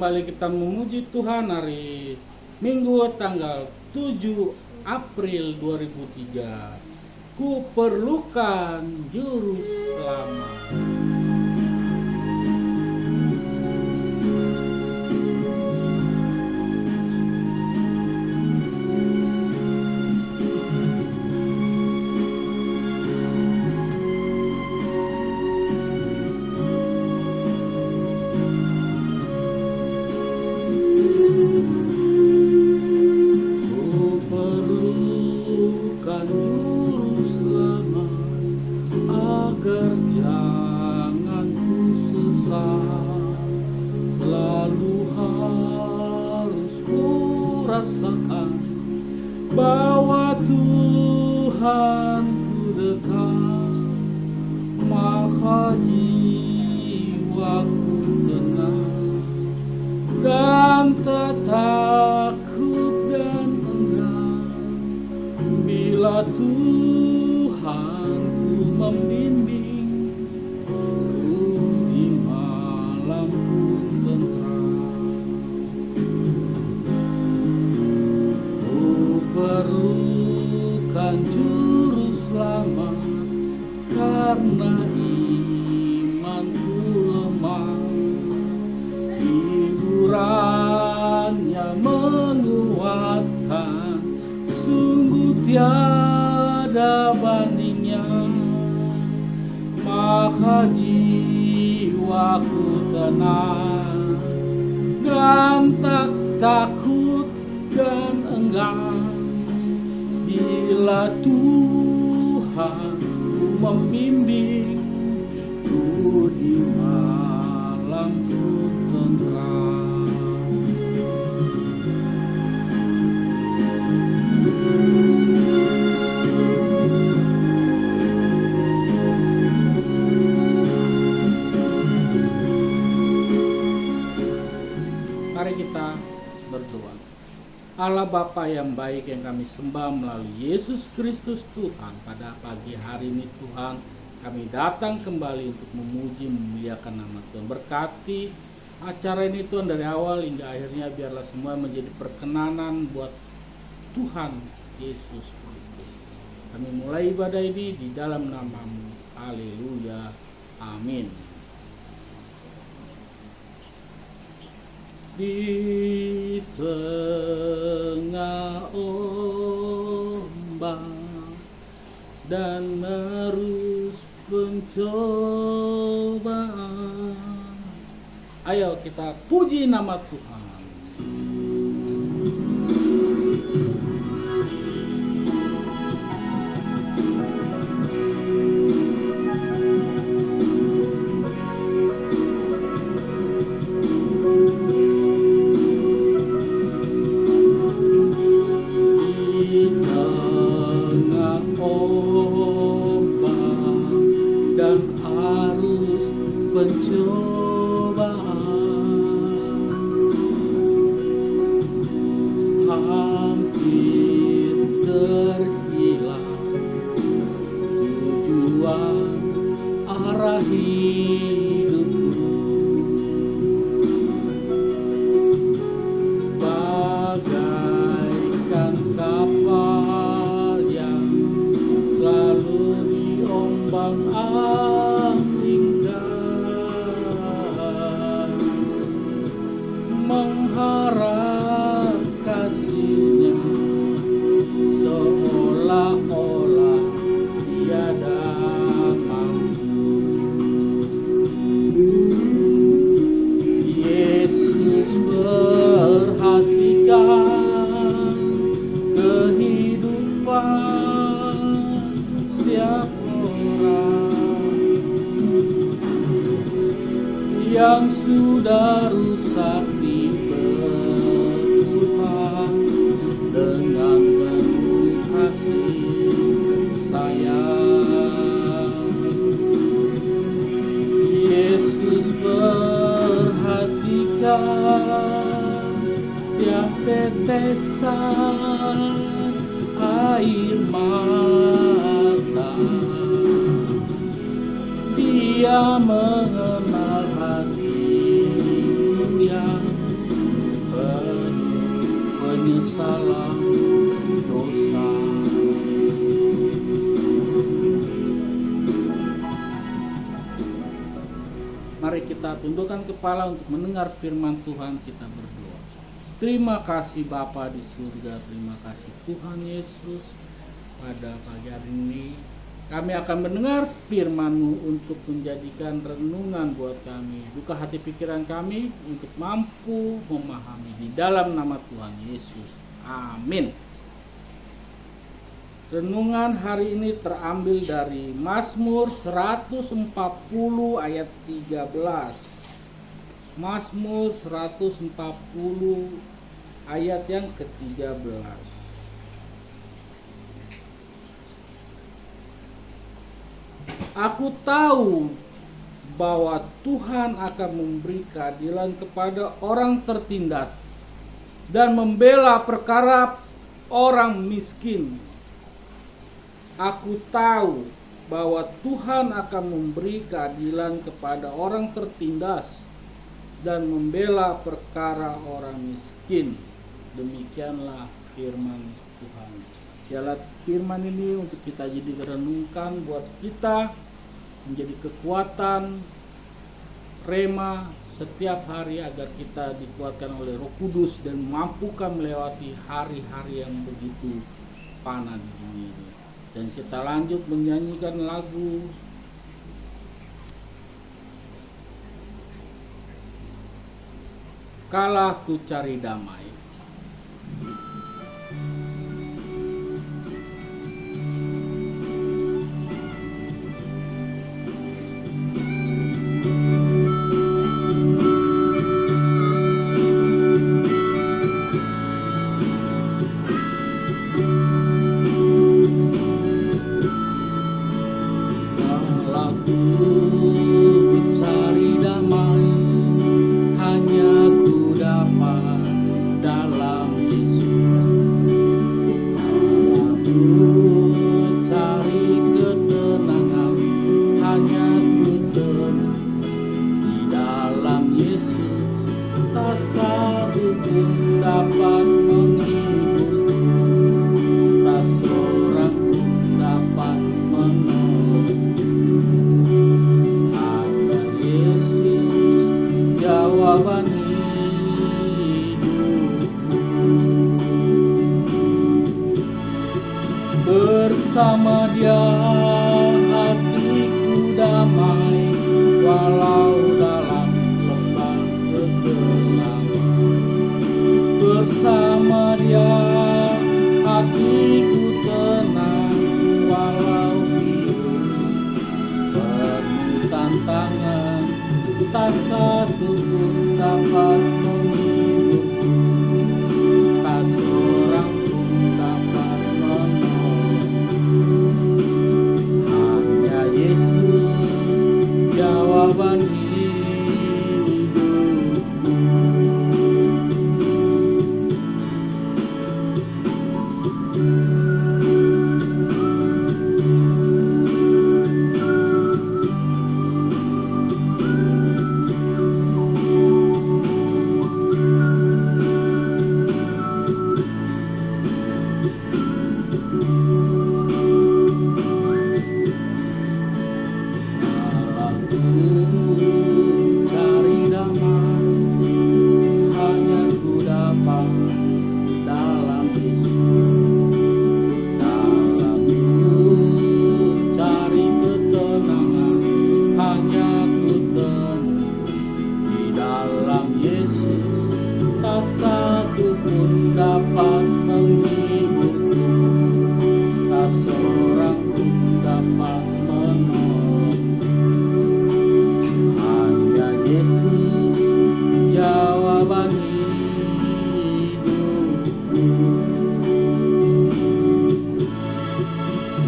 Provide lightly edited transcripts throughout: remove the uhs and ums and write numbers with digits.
kembali kita memuji Tuhan hari Minggu tanggal 7 April 2003. Ku perlukan juru selamat. Agar jangan ku sesat, selalu harus ku rasakan bahwa Tuhan ku dekat, maka jiwaku tenang dan tak takut dan enggan bila Tuhan membimbing ku di malam tentram. Ku perlukan juru selamat karena imanku lemah. Hiburannya menguatkan, sungguh tiada bandingnya. Maka jiwaku tenang dan tak takut dan enggan bila Tuhan ku membimbing ku di malamku tentram. Mari kita berdoa. Allah Bapa yang baik yang kami sembah melalui Yesus Kristus Tuhan, pada pagi hari ini Tuhan kami datang kembali untuk memuji memuliakan nama Tuhan. Berkati acara ini Tuhan dari awal hingga akhirnya, biarlah semua menjadi perkenanan buat Tuhan Yesus Kristus. Kami mulai ibadah ini di dalam nama-Mu. Haleluya. Amin. Di tengah ombak dan arus pencobaan, ayo kita puji nama Tuhan. Hampir terhilang tujuan arah hidupku, bagaikan kapal yang selalu diombang-ambingkan, mengharap kasih-Nya seolah-olah tiada maksud. Yesus perhatikan kehidupan setiap orang yang sudah rusak diperlukan dengan penuh kasih sayang. Yesus perhatikan setiap tetesan air mata. Dia mengenal hati kita tundukkan kepala untuk mendengar firman Tuhan, kita berdoa. Terima kasih Bapa di surga, terima kasih Tuhan Yesus. Pada pagi hari ini kami akan mendengar firman-Mu untuk menjadikan renungan buat kami. Buka hati pikiran kami untuk mampu memahami di dalam nama Tuhan Yesus. Amin. Renungan hari ini terambil dari Mazmur 140 ayat 13. Mazmur 140 ayat yang ke-13. Aku tahu bahwa Tuhan akan memberi keadilan kepada orang tertindas dan membela perkara orang miskin. Aku tahu bahwa Tuhan akan memberi keadilan kepada orang tertindas dan membela perkara orang miskin. Demikianlah firman Tuhan. Biarlah firman ini untuk kita jadi renungkan buat kita, menjadi kekuatan rema setiap hari agar kita dikuatkan oleh Roh Kudus dan mampukan melewati hari-hari yang begitu panas di dunia ini. Dan kita lanjut menyanyikan lagu Kala Ku Cari Damai. Bersama Dia hatiku damai, walau dalam lembah kegelapan. Bersama Dia hatiku tenang, walau hidup penuh tantangan. Tak satu pun dapat menghibur, tak seorang pun dapat menolong. Hanya Yesus jawaban hidupku.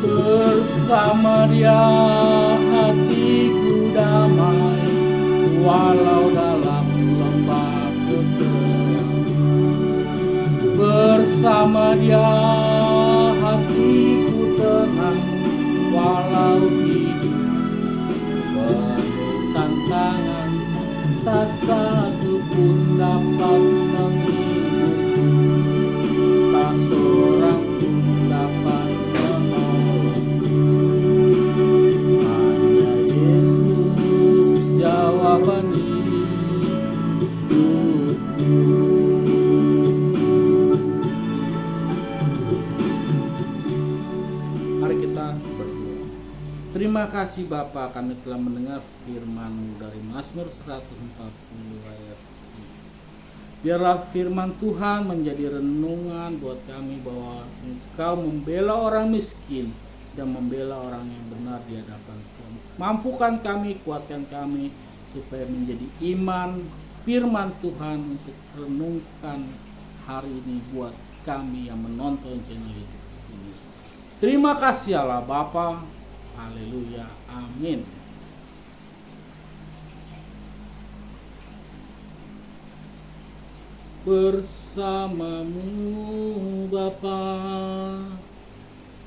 Bersama Dia hatiku damai, walau dalam lembah kegelapan. Bersama Dia hatiku tenang, walau hidup penuh tantangan. Tak satu pun dapat menghibur, tak seorang pun dapat menolong. Hanya Yesus jawaban kita berdoa. Terima kasih Bapa, kami telah mendengar firman-Mu dari Mazmur 140 ayat 7. Biarlah firman Tuhan menjadi renungan buat kami bahwa Engkau membela orang miskin dan membela orang yang benar di hadapan Tuhan. Mampukan kami, kuatkan kami supaya menjadi iman firman Tuhan untuk renungkan hari ini buat kami yang menonton channel YouTube ini. Terima kasih Allah Bapa. Haleluya. Amin. Bersamamu Bapa,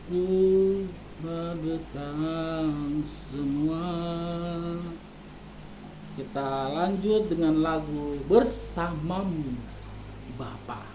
ku berdatang semua. Kita lanjut dengan lagu Bersamamu Bapa.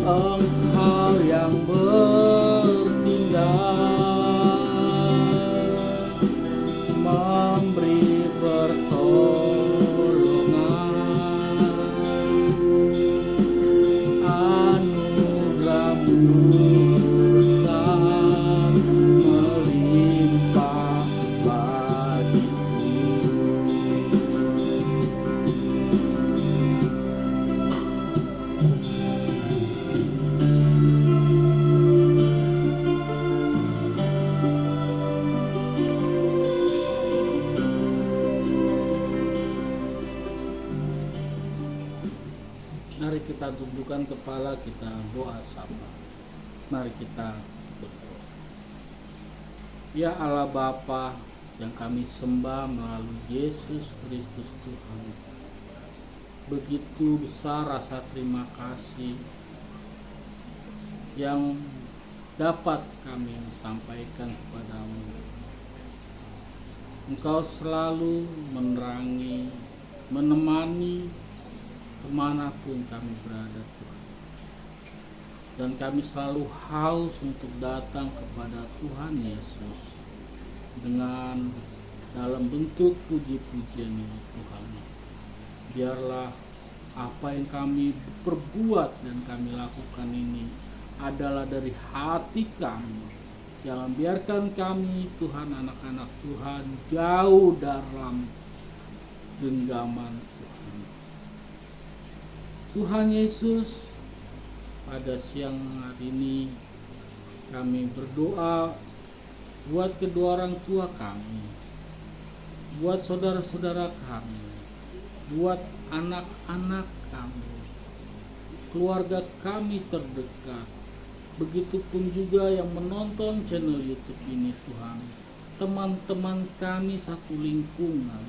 Engkau yang bertindak, memberi pertolongan, anugerah-Mu besar melimpah bagiku. Mari kita tundukkan kepala, kita doa sama. Mari kita berdoa. Ya Allah Bapa yang kami sembah melalui Yesus Kristus Tuhan, begitu besar rasa terima kasih yang dapat kami sampaikan kepadamu. Engkau selalu menerangi, menemani kemanapun kami berada Tuhan, dan kami selalu haus untuk datang kepada Tuhan Yesus dengan dalam bentuk puji-pujian ini Tuhan. Biarlah apa yang kami perbuat dan kami lakukan ini adalah dari hati kami. Jangan biarkan kami Tuhan, anak-anak Tuhan, jauh dalam genggaman Tuhan. Tuhan Yesus, pada siang hari ini kami berdoa buat kedua orang tua kami, buat saudara-saudara kami, buat anak-anak kami, keluarga kami terdekat. Begitupun juga yang menonton channel YouTube ini Tuhan, teman-teman kami satu lingkungan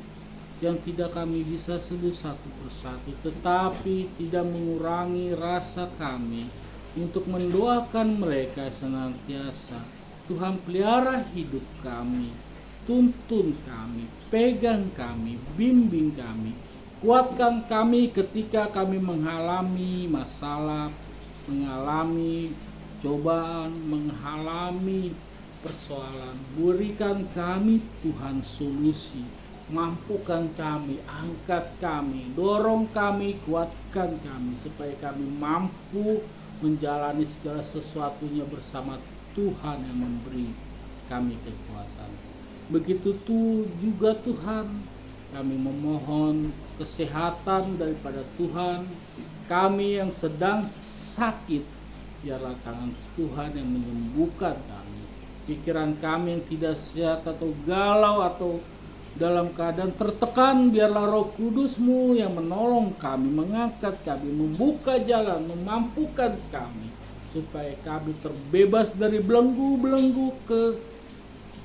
yang tidak kami bisa sebut satu persatu, tetapi tidak mengurangi rasa kami untuk mendoakan mereka senantiasa. Tuhan pelihara hidup kami, tuntun kami, pegang kami, bimbing kami, kuatkan kami ketika kami mengalami masalah, mengalami cobaan, mengalami persoalan. Berikan kami Tuhan solusi, mampukan kami, angkat kami, dorong kami, kuatkan kami, supaya kami mampu menjalani segala sesuatunya bersama Tuhan yang memberi kami kekuatan. Begitu juga Tuhan, kami memohon kesehatan daripada Tuhan. Kami yang sedang sakit, biarlah tangan Tuhan yang menyembuhkan kami. Pikiran kami yang tidak sehat atau galau atau dalam keadaan tertekan, biarlah Roh Kudus-Mu yang menolong kami, mengangkat kami, membuka jalan, memampukan kami, supaya kami terbebas dari belenggu-belenggu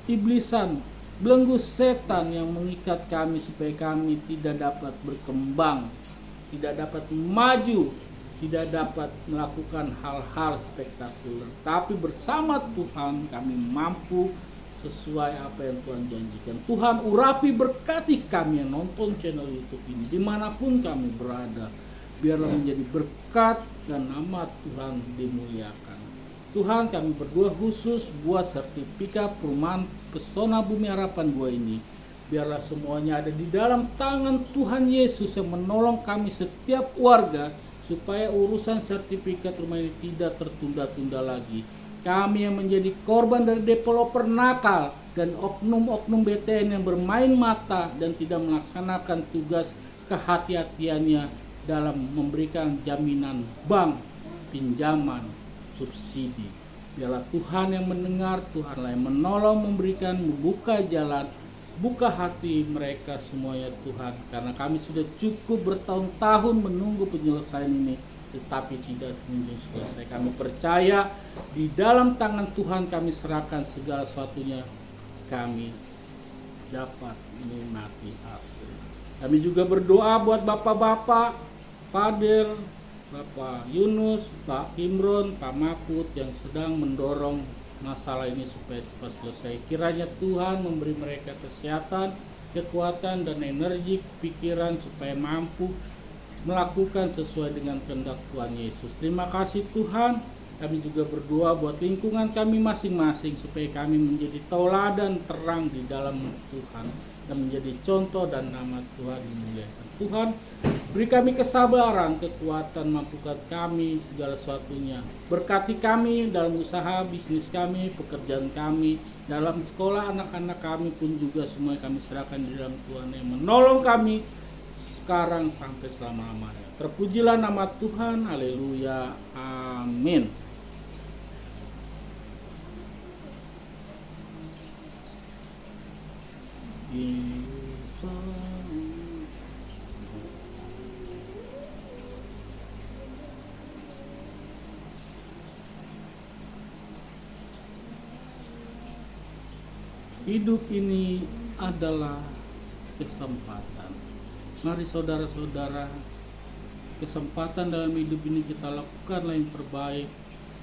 keiblisan, belenggu setan yang mengikat kami, supaya kami tidak dapat berkembang, tidak dapat maju, tidak dapat melakukan hal-hal spektakuler. Tapi bersama Tuhan kami mampu sesuai apa yang Tuhan janjikan. Tuhan urapi, berkati kami yang nonton channel YouTube ini dimanapun kami berada. Biarlah menjadi berkat dan nama Tuhan dimuliakan. Tuhan, kami berdoa khusus buat sertifikat perumahan Pesona Bumi Harapan 2 ini. Biarlah semuanya ada di dalam tangan Tuhan Yesus yang menolong kami setiap warga, supaya urusan sertifikat rumah ini tidak tertunda-tunda lagi. Kami yang menjadi korban dari developer nakal dan oknum-oknum BTN yang bermain mata dan tidak melaksanakan tugas kehati-hatiannya dalam memberikan jaminan bank, pinjaman, subsidi. Biarlah Tuhan yang mendengar, Tuhanlah yang menolong, memberikan, membuka jalan, buka hati mereka semuanya Tuhan. Karena kami sudah cukup bertahun-tahun menunggu penyelesaian ini, tetapi tidak kunjung selesai. Kami percaya di dalam tangan Tuhan kami serahkan segala sesuatunya, kami dapat menikmati hasil. Kami juga berdoa buat bapak-bapak, Fadil, Bapak Yunus, Pak Imron, Pak Mahfud yang sedang mendorong masalah ini supaya cepat selesai. Kiranya Tuhan memberi mereka kesehatan, kekuatan, dan energi pikiran supaya mampu melakukan sesuai dengan kehendak Tuhan Yesus. Terima kasih Tuhan. Kami juga berdoa buat lingkungan kami masing-masing supaya kami menjadi tauladan terang di dalam Tuhan dan menjadi contoh dan nama Tuhan dimuliakan. Tuhan, beri kami kesabaran, kekuatan, mampukan kami segala sesuatunya. Berkati kami dalam usaha bisnis kami, pekerjaan kami, dalam sekolah anak-anak kami pun juga semua kami serahkan di dalam Tuhan yang menolong kami sekarang sampai selama-lamanya. Terpujilah nama Tuhan, haleluya, amin. Hidup ini adalah kesempatan. Mari saudara-saudara, kesempatan dalam hidup ini kita lakukanlah yang terbaik,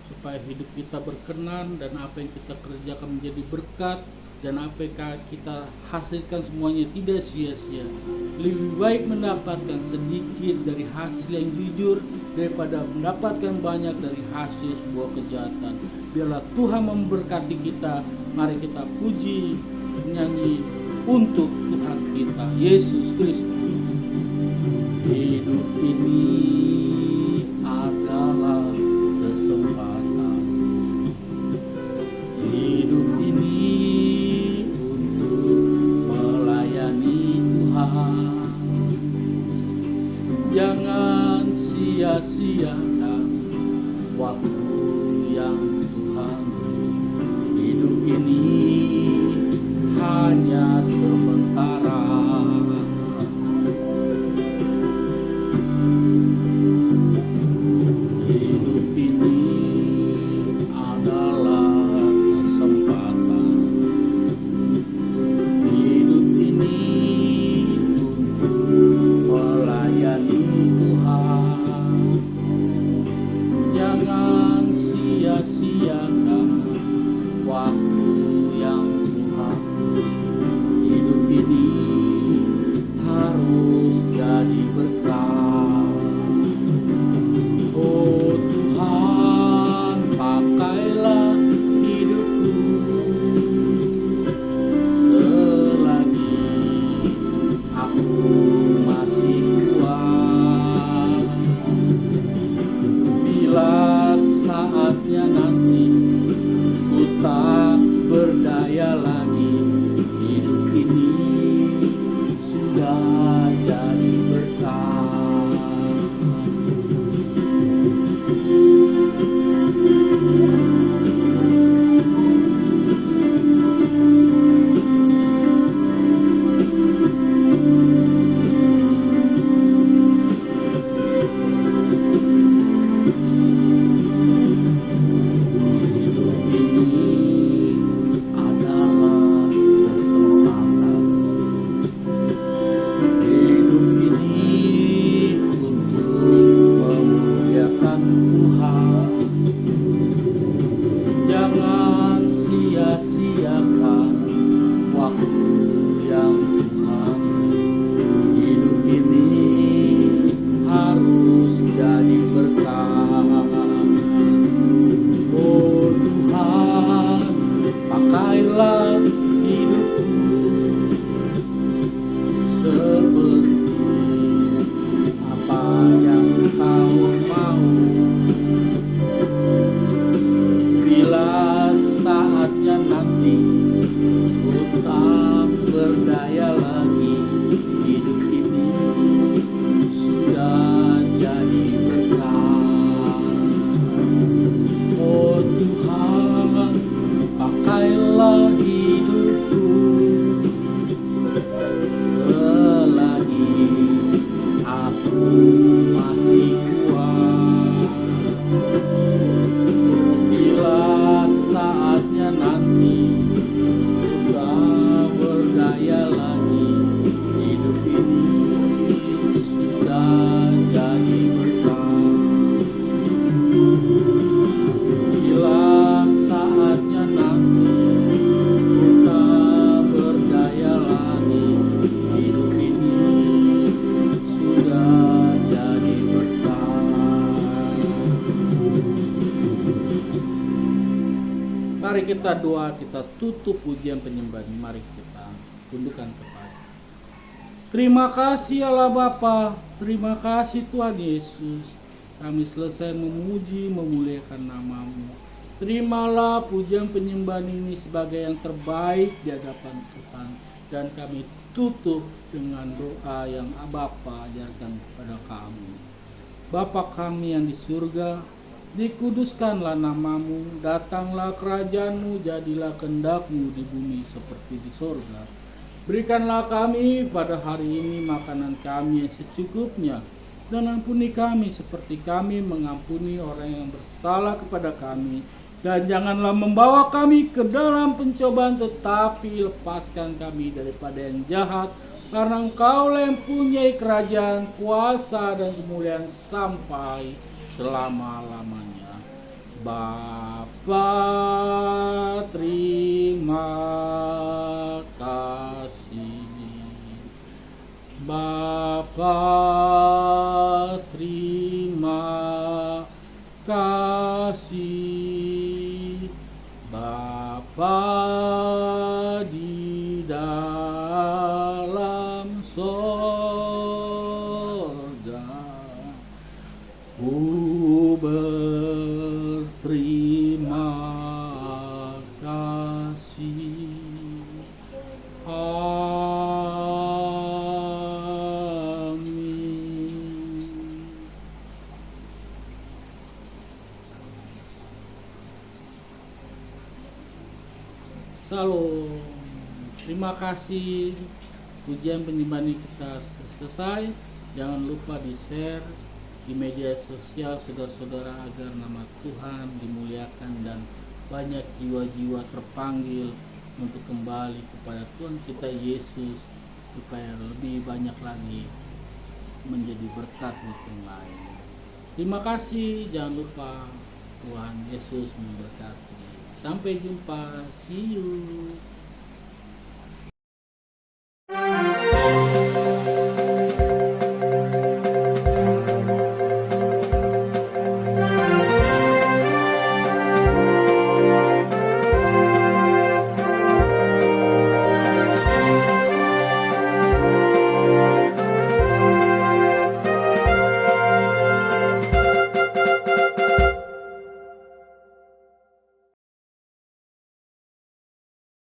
supaya hidup kita berkenan dan apa yang kita kerjakan menjadi berkat, dan apa yang kita hasilkan semuanya tidak sia-sia. Lebih baik mendapatkan sedikit dari hasil yang jujur daripada mendapatkan banyak dari hasil sebuah kejahatan. Biarlah Tuhan memberkati kita. Mari kita puji, nyanyi untuk Tuhan kita Yesus Kristus. Hidup ini adalah kesempatan. Hidup ini untuk melayani Tuhan. Jangan sia-siakan waktu yang Tuhan beri. Hidup ini hanya sementara. Hidup ini adalah kesempatan. Hidup ini untuk melayani Tuhan. Jangan masih kuat. Bila saatnya nanti ku tak berdaya lagi, hidup ini sudah jadi berkah. Mari kita doa, kita tutup ujian penyembahan. Mari kita tundukkan kepala. Terima kasih Allah Bapa, terima kasih Tuhan Yesus. Kami selesai memuji, memuliakan nama-Mu. Terimalah pujian penyembahan ini sebagai yang terbaik di hadapan Tuhan. Dan kami tutup dengan doa yang Bapa ajarkan kepada kami. Bapa kami yang di surga, dikuduskanlah nama-Mu, datanglah kerajaan-Mu, jadilah kehendak-Mu di bumi seperti di surga. Berikanlah kami pada hari ini makanan kami yang secukupnya, dan ampuni kami seperti kami mengampuni orang yang bersalah kepada kami. Dan janganlah membawa kami ke dalam pencobaan, tetapi lepaskan kami daripada yang jahat, karena Engkau-lah yang mempunyai kerajaan, kuasa, dan kemuliaan sampai selama-lamanya. Bapa, terima kasih. Bapa, terima kasih. Bapa di dalam sorga, ku berterima kasih. Amin. Salam. Terima kasih. Pujian penyembahan kita selesai. Jangan lupa di-share di media sosial saudara-saudara agar nama Tuhan dimuliakan dan banyak jiwa-jiwa terpanggil untuk kembali kepada Tuhan kita Yesus, supaya lebih banyak lagi menjadi berkat untuk yang lain. Terima kasih. Jangan lupa Tuhan Yesus memberkati. Sampai jumpa. See you.